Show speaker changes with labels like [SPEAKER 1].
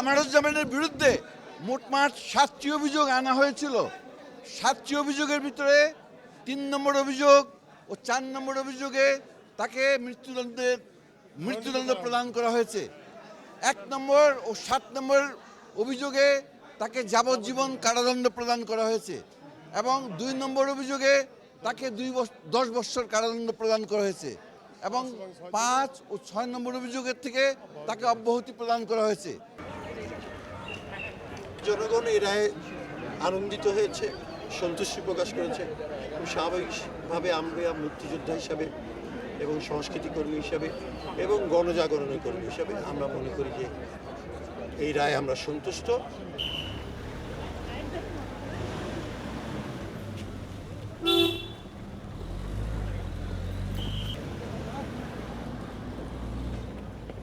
[SPEAKER 1] কামারুজ্জামানের বিরুদ্ধে মোটমাট 7টি অভিযোগ আনা হয়েছিল। 7টি অভিযোগের ভিতরে 3 নম্বর অভিযোগ ও 4 নম্বর অভিযোগে তাকে মৃত্যুদণ্ড প্রদান করা হয়েছে। 1 নম্বর ও 7 নম্বর অভিযোগে তাকে যাবজ্জীবন কারাদণ্ড প্রদান করা হয়েছে এবং 2 নম্বর অভিযোগে তাকে 10 বছর কারাদণ্ড প্রদান করা হয়েছে এবং 5 ও 6 নম্বর অভিযোগের থেকে তাকে অব্যাহতি প্রদান করা হয়েছে।
[SPEAKER 2] জনগণ এই রায়ে আনন্দিত হয়েছে, সন্তুষ্টি প্রকাশ করেছে। খুব স্বাভাবিকভাবে আমরা মুক্তিযোদ্ধা হিসাবে এবং সংস্কৃতি কর্মী হিসাবে এবং গণজাগরণের কর্মী হিসাবে আমরা মনে করি যে এই রায়ে আমরা সন্তুষ্ট।